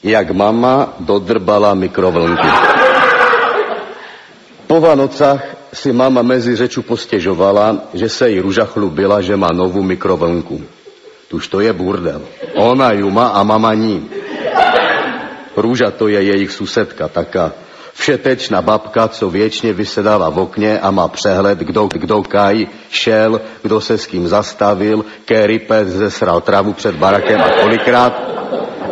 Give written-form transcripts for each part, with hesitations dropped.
jak mama dodrbala mikrovlnky. Po Vánocách si mama mezi řeču postěžovala, že se jí Ruža chlubila, že má novou mikrovlnku. Tuž to je burdel. Ona ju má a mama ní. Růža to je jejich susedka, taká všetečná babka, co věčně vysedala v okně a má přehled, kdo kaj šel, kdo se s kým zastavil, který pes zesral travu před barakem a kolikrát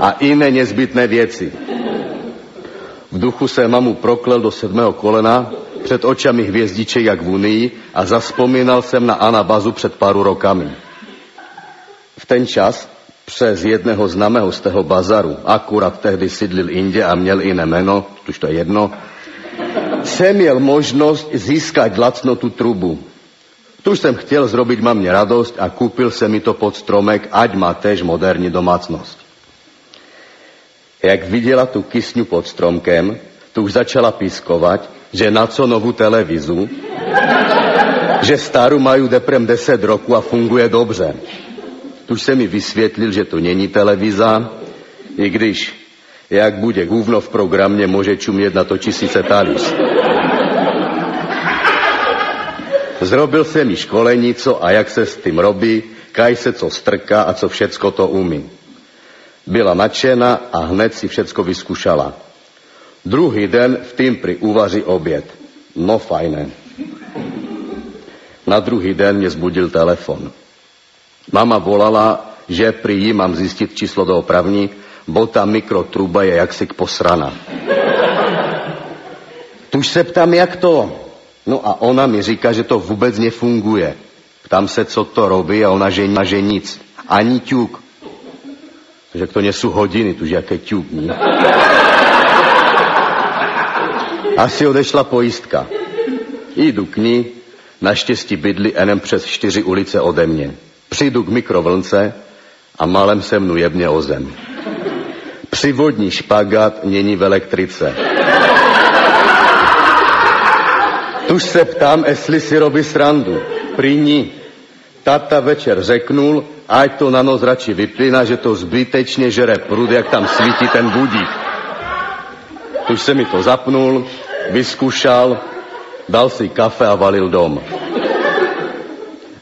a jiné nezbytné věci. V duchu se mamu proklel do 7. kolena, před očami hvězdiček jak v Unii a zaspomínal jsem na Anabazu před pár rokami. V ten čas přes jedného známého z toho bazaru, akurát tehdy sídlil Indě a měl jiné jméno, už to je jedno, jsem měl možnost získat lacno tu trubu. Tuž jsem chtěl zrobiť mamě radost a koupil jsem mi to pod stromek, ať má též moderní domácnost. Jak viděla tu kysňu pod stromkem, tu už začala pískovat, že na co novou televizu, že starou mají deprem 10 roků a funguje dobře. Tuž se mi vysvětlil, že to není televiza, i když, jak bude gůvno v programě, může čumět na to 1000 talus. Zrobil jsem mi školení, co a jak se s tím robí, kaj se co strká a co všecko to umí. Byla nadšená a hned si všecko vyzkušala. Druhý den v tým pri uvaří oběd. No fajné. Na druhý den mě zbudil telefon. Mama volala, že prý jí mám zjistit číslo do opravní, bo ta mikrotruba je jaksi posrana. Tuž se ptám, jak to? No a ona mi říká, že to vůbec nefunguje. Ptám se, co to robí a ona, že nic. Ani ťuk. Že to nesú hodiny, tuž jaké ťuk. Ne? Asi odešla pojistka. Jdu k ní, naštěstí bydlí jenom přes 4 ulice ode mě. Přijdu k mikrovlnce a málem se mnu jebně o zem. Přivodní špagát není v elektrice. Tuž se ptám, jestli si robí srandu. Prý ní. Tata večer řeknul, ať to na noc radši vypína, že to zbytečně žere prud, jak tam svítí ten budík. Tuž se mi to zapnul, vyzkušal, dal si kafe a valil dom.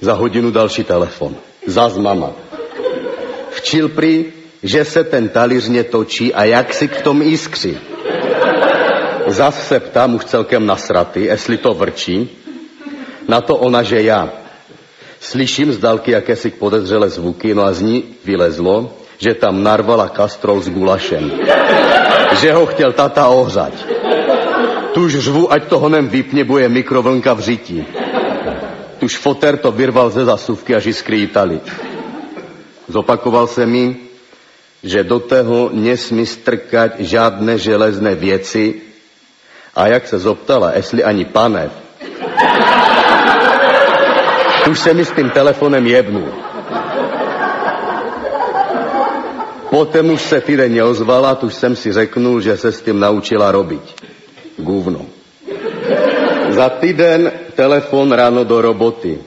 Za hodinu další telefon. Zas mama. Včil prý, že se ten talíř netočí a jak si k tom iskří. Zas se ptám už celkem nasratý, jestli to vrčí. Na to ona, že já. Slyším z dálky jakési podezřelé zvuky, no a z ní vylezlo, že tam narvala kastrol s gulašem. Že ho chtěl tata ohřať. Tuž řvu, ať to honem vypně, bude mikrovlnka v řití. Tuž foter to vyrval ze zasuvky, až jiskry jítali. Zopakoval se mi, že do toho nesmí strkať žádné železné věci a jak se zoptala, jestli ani panev, tuž se mi s tím telefonem jebnul. Potom už se týden neozvala, tuž jsem si řeknul, že se s tím naučila robiť. Gůvno. Za týden telefon ráno do roboty.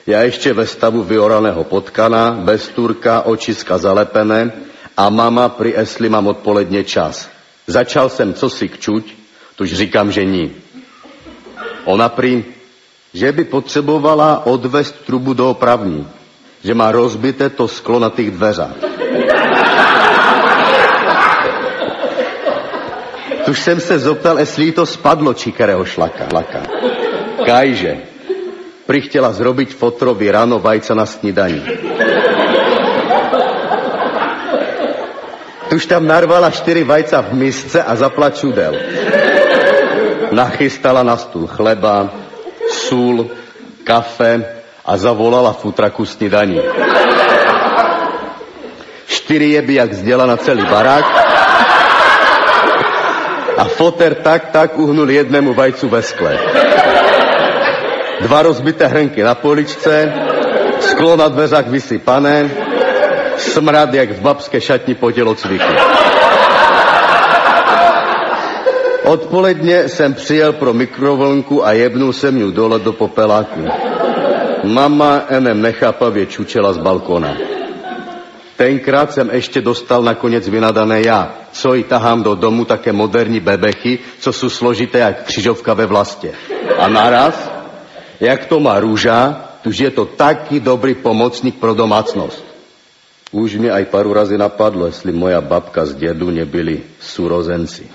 Já ještě ve stavu vyoraného potkana, bez turka, očiska zalepené a mama pri jestli mám odpoledně čas. Začal jsem cosi kčuť, tuž říkám, že ní. Ona prý, že by potřebovala odvést trubu do opravní, že má rozbité to sklo na těch dveřách. Tuž jsem se zoptal, jestli to spadlo čikerého šlaka. Kajže. Prý chtěla zrobiť fotrovi ráno vajca na snídaní. Tuž tam narvala 4 vajca v misce a zapla čudel. Nachystala na stůl chleba, sůl, kafe a zavolala futraku snídaní. 4 jeby jak zděla na celý barák a foter tak uhnul jednému vajcu ve skle. 2 rozbité hrnky na poličce, sklo na dveřách vysypané, smrad jak v babské šatni po tělocviku. Odpoledně jsem přijel pro mikrovlnku a jebnul jsem ju dole do popeláku. Mama enem nechápavě čučela z balkona. Tenkrát jsem ještě dostal nakonec vynadané já. co i tahám do domu také moderní bebechy, co sú složité jak křižovka ve vlastě. A naraz, jak to má Rúža, tuž je to taký dobrý pomocník pro domácnosť. Už mi aj pár razy napadlo, jestli moja babka z dedu nebyli súrozenci.